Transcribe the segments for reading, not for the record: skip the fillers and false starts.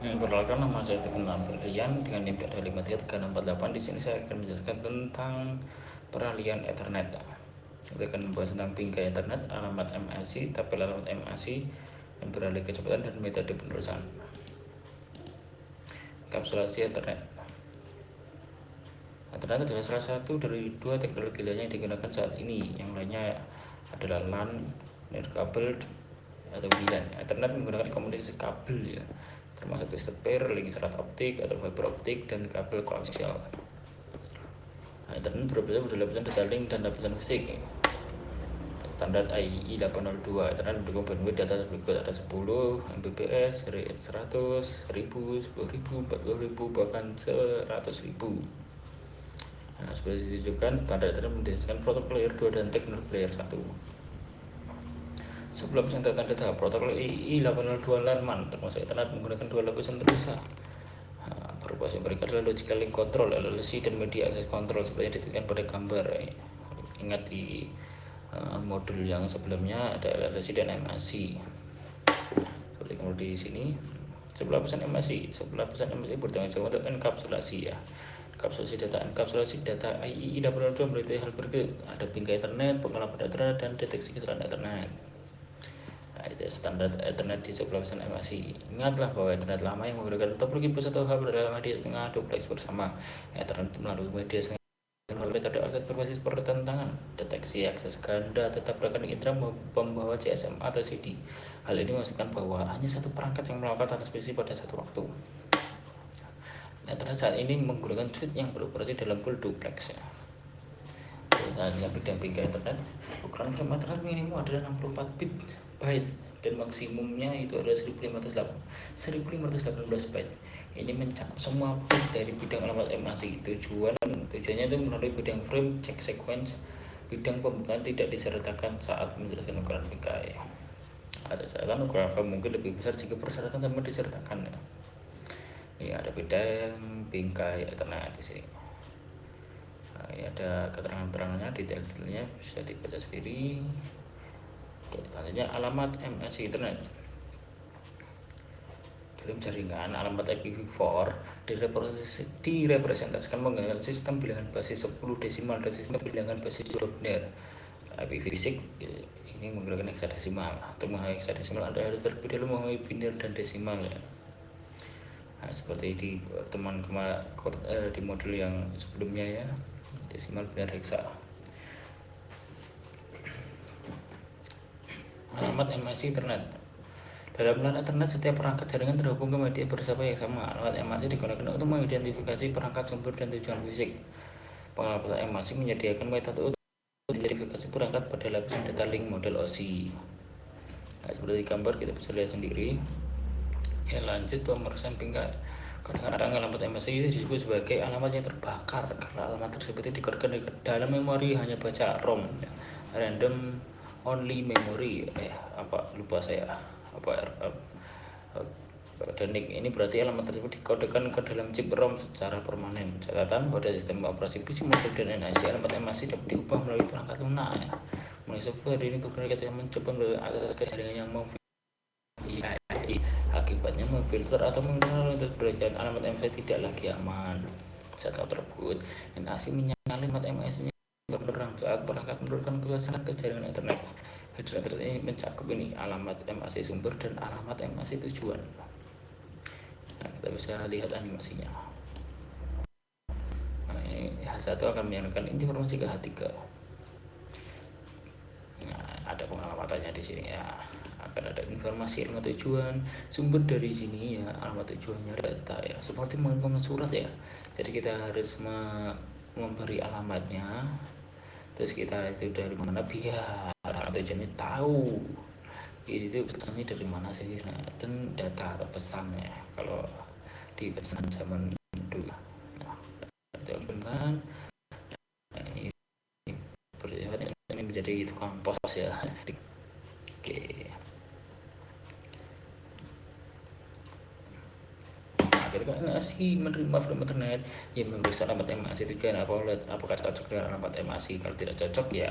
Perkenalkan, nama saya Teten Ambrian dengan NIM 5333648. Di sini saya akan menjelaskan tentang peralihan Ethernet. Kita akan membahas tentang bingkai Ethernet, alamat MAC, tabel alamat MAC, dan beralih kecepatan dan metode penerusan. Kapsulasi Ethernet. Ethernet adalah salah satu dari dua teknologi lainnya yang digunakan saat ini. Yang lainnya adalah LAN, nirkabel, atau WLAN. Ethernet menggunakan komunikasi kabel ya, termasuk twisted pair, link serat optik atau fiber optik, dan kabel koaksial. Ethernet berbeda lapisan data link dan lapisan fisik. Standar IEEE 802. Ethernet mendukung bandwidth data berikut: ada 10 Mbps, 100, 1000, 10.000, 40.000, bahkan 100.000. Seperti ditunjukkan, standar Ethernet mendasarkan protokol layer 2 dan teknologi layer 1. Sebelum lapisan data, protokol IEEE 802 LAN termasuk Ethernet menggunakan dua lapisan terpisah. Berbasis mereka adalah logical link control (LLC) dan media access control seperti yang ditentukan pada gambar. Ingat di modul yang sebelumnya ada LLC dan MAC. Seperti kemudian di sini, sebelah lapisan MAC bertanggung jawab untuk enkapsulasi ya. Enkapsulasi data IEEE 802 meliputi hal berikut: ada bingkai Ethernet, pengalaman Ethernet, dan deteksi kesalahan Ethernet. Itu standar Ethernet di sebelah lapisan MAC. Ingatlah bahwa Ethernet lama yang menggunakan topologi bus atau hub adalah media setengah duplex bersama. Ethernet melalui media setengah melalui metode akses berbasis pertentangan, deteksi akses ganda, tetap rekening indra pembawa GSM atau CD. Hal ini memastikan bahwa hanya satu perangkat yang melakukan transmisi pada satu waktu. Ethernet saat ini menggunakan switch yang beroperasi dalam full duplex ya. Dengan bidang bingkai Ethernet, ukuran frame Ethernet minimum adalah 64 byte dan maksimumnya itu adalah 1518 byte. Ini mencakup semua bit dari bidang alamat MAC. Tujuannya itu melalui bidang frame check sequence. Bidang pembukaan tidak disertakan saat menjelaskan ukuran bingkai. Ada catatan ukuran frame mungkin lebih besar jika persyaratan tanpa disertakan ya. Ini ada bidang bingkai Ethernet di sini. Ini ada keterangan-keterangannya, detail-detailnya bisa dibaca sendiri. Oke, selanjutnya alamat MAC Ethernet. Dalam jaringan, alamat IPv4 direpresentasikan menggunakan sistem bilangan basis 10 desimal dan sistem bilangan basis 2 biner. IPv6 ini menggunakan hexadesimal. Untuk memahami hexadesimal, Anda harus terlebih dahulu memahami biner dan desimal ya. Nah, seperti di pertemuan di modul yang sebelumnya ya, desimal, biner, hexa. Alamat MAC Ethernet. Dalam LAN Ethernet, setiap perangkat jaringan terhubung ke media bersapa yang sama. Alamat MAC digunakan untuk mengidentifikasi perangkat sumber dan tujuan fisik. Pengalaman MAC menyediakan metode untuk identifikasi perangkat pada lapisan data link model OSI. Nah, seperti gambar kita bisa lihat sendiri. Ya, lanjut pemeriksaan bingkai. Kadang-kadang alamat MAC itu disebut sebagai alamat yang terbakar karena alamat tersebut dikodkan dalam memori hanya baca ROM ya. Random only memory lupa saya dan ini berarti alamat tersebut dikodekan ke dalam chip ROM secara permanen. Catatan pada sistem operasi PC model dan NIC, alamat MAC dapat diubah melalui perangkat lunak ya. Melalui software ini berguna yang mencoba akses ke jaringan yang mau akibatnya memfilter atau mengenal untuk belajar alamat MAC tidak lagi aman. Saat tersebut, NIC menyalin alamat MAC berperang saat perangkat menurunkan kekuasaan ke jaringan Ethernet. Ethernet ini mencakup ini alamat MAC sumber dan alamat MAC tujuan. Nah, kita bisa lihat animasinya. Nah, ini H1 akan menyarankan informasi ke H3. Nah, ada pengalamannya di sini ya. Akan ada informasi alamat tujuan, sumber dari sini ya, alamat tujuannya data ya, seperti mengirim surat ya. Jadi kita harus memberi alamatnya, terus kita itu dari mana biar alamat tujuannya tahu itu pesannya dari mana sih, nah, dan data atau pesannya kalau di pesan zaman dulu. Nah, itu kan ini menjadi tukang pos ya. Oke. Ketika NAC menerima frame Ethernet yang memeriksa alamat MAC tujuan apakah cocok dengan alamat MAC. Kalau tidak cocok ya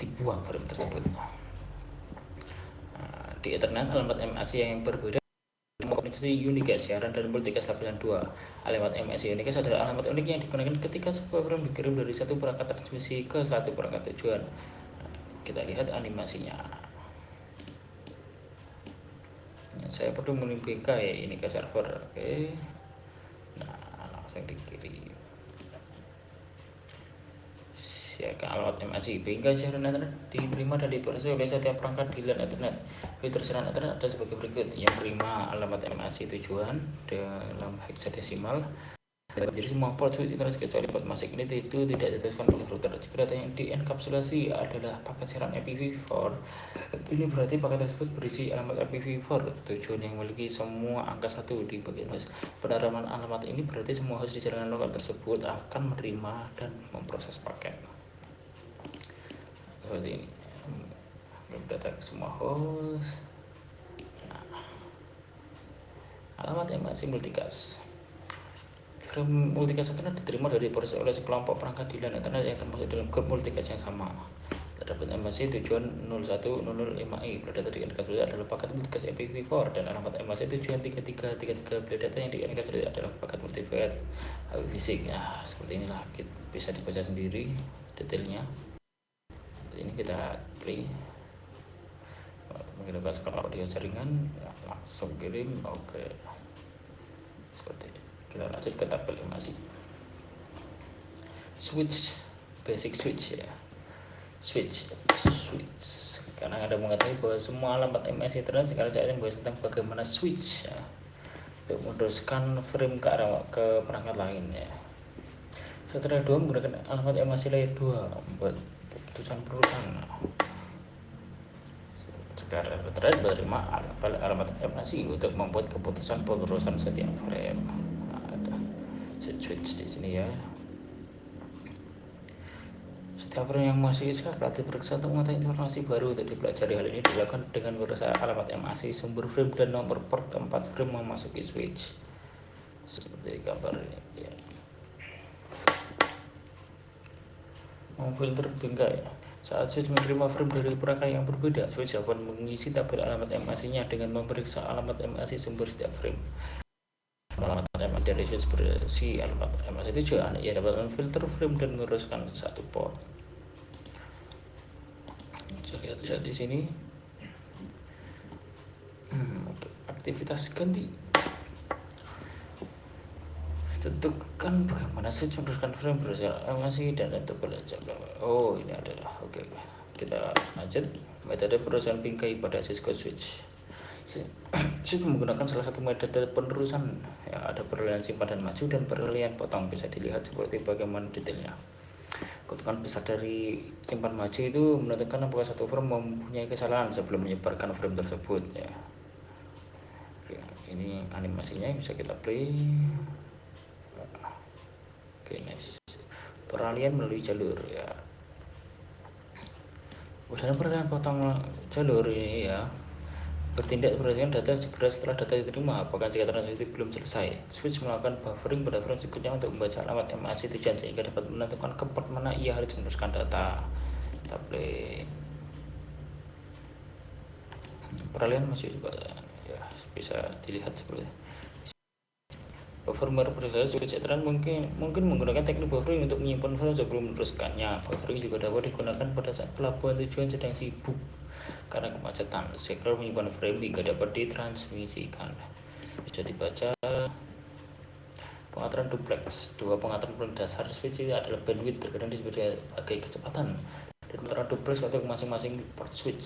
dibuang frame tersebut. Di Ethernet, alamat MAC yang berbeda koneksi unicast siaran dan multicast lapisan 2. Alamat MSI unicast adalah alamat unik yang digunakan ketika sebuah frame dikirim dari satu perangkat transmisi ke satu perangkat tujuan. Kita lihat animasinya. Saya perlu mengirim BK ya ini ke server. Oke. Nah, langsung dikirim. Siarkan alamat MSI BK siaran internet diterima dan diproses oleh setiap perangkat di LAN internet. Fitur siaran internet ada sebagai berikut. Yang kelima, alamat MSI tujuan dalam hexadesimal. Jadi semua port switch internet kecuali port masuk ini itu tidak dituliskan oleh router. Jika data yang dienkapsulasi adalah paket siaran IPv4, ini berarti paket tersebut berisi alamat IPv4 tujuan yang memiliki semua angka 1 di bagian host. Penerapan alamat ini berarti semua host di jaringan lokal tersebut akan menerima dan memproses paket. Seperti ini. Data ke semua host. Nah, alamat MSI multicast. Frame multicast internet diterima dari proses oleh sekelompok perangkat di LAN internet yang termasuk dalam grup multicast yang sama. Terdapat MSI tujuan 0105i bila data dienkapsulasi adalah paket multicast IPv4 dan alamat MSI tujuan 3333 bila data yang dienkapsulasi adalah paket multivariate IPv6. Nah, seperti inilah bisa dibaca sendiri detailnya. Ini kita play. Mungkin kalau dia jaringan langsung kirim. Oke. Seperti ini. Kita lanjut ke tabel MSI. Switch, basic switch ya. Switch. Karena Anda mengetahui bahwa semua alamat MSI internet sekarang saya membahas tentang bagaimana switch ya, untuk meneruskan frame ke perangkat lain ya. Setelah 2 menggunakan alamat MSI layer 2 membuat keputusan perusahaan. Sekarang internet menerima alamat MSI untuk membuat keputusan penerusan setiap frame. Switch di sini ya. Setiap orang yang masih kreatif berkesan untuk mengetahui informasi baru untuk dipelajari. Hal ini dilakukan dengan berusaha alamat MSI, sumber frame dan nomor port 4 frame memasuki switch. Seperti gambar ini ya. Memfilter bingkai ya. Saat switch menerima frame dari perangkat yang berbeda, switch dapat mengisi tabel alamat MSI-nya dengan memeriksa alamat MSI sumber setiap frame. Alamat MSI dari switch berisi alamat MSI tujuan, ia dapat memfilter frame dan meneruskan satu port. Bisa lihat ya di sini. Aktivitas ganti. Tentukan bagaimana switch meneruskan frame berusaha MSI dan untuk belajar. Oh, ini adalah oke. Kita lanjut. Metode perusahaan bingkai pada Cisco switch. Switch menggunakan salah satu metode penerusan ya, ada peralihan simpan dan maju dan peralihan potong. Bisa dilihat seperti bagaimana detailnya. Ketukan besar dari simpan maju itu menentukan apakah satu frame mempunyai kesalahan sebelum menyebarkan frame tersebut ya. Oke, ini animasinya bisa kita play. Oke, nice. Peralihan melalui jalur ya. Usaha peralihan potong jalur ini ya bertindak berdasarkan data segera setelah data diterima. Apakah jika transaksi belum selesai, switch melakukan buffering pada frame berikutnya untuk membaca alamat MSI tujuan sehingga dapat menentukan ke port mana ia harus meneruskan data. Kita play. Peralihan masih juga ya bisa dilihat seperti buffer berproses switch internet mungkin menggunakan teknik buffering untuk menyimpan frame sebelum meneruskannya. Buffering juga dapat digunakan pada saat pelabuhan tujuan sedang sibuk karena kemacetan. Segera menyimpan frame hingga dapat ditransmisikan. Bisa dibaca pengaturan duplex. Dua pengaturan paling dasar switch ini adalah bandwidth, terkadang disebut sebagai kecepatan, dan pengaturan duplex untuk masing-masing port switch.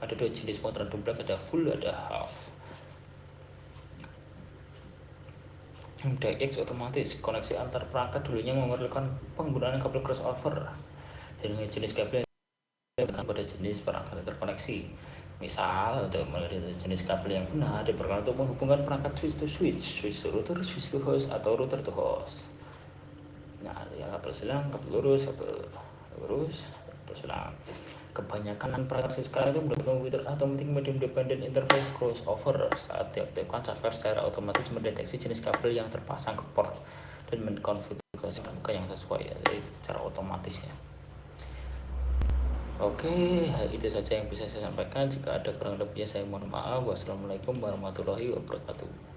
Ada dua jenis pengaturan duplex, ada full, ada half. DX otomatis koneksi antar perangkat dulunya memerlukan penggunaan kabel crossover dengan jenis kabel pada jenis perangkat terkoneksi. Misal untuk melihat jenis kabel yang benar diperlukan untuk menghubungkan perangkat switch to switch, switch to router, switch to host atau router to host. Nah, yang kabel selang, kabel lurus, kabel selang. Kebanyakan perangkat sekarang itu mendukung fitur automatic medium dependent interface crossover. Saat diaktifkan, software secara otomatis mendeteksi jenis kabel yang terpasang ke port dan mengkonfigurasi ke yang sesuai ya, jadi secara otomatis ya. Oke, itu saja yang bisa saya sampaikan. Jika ada kurang lebihnya saya mohon maaf. Wassalamualaikum warahmatullahi wabarakatuh.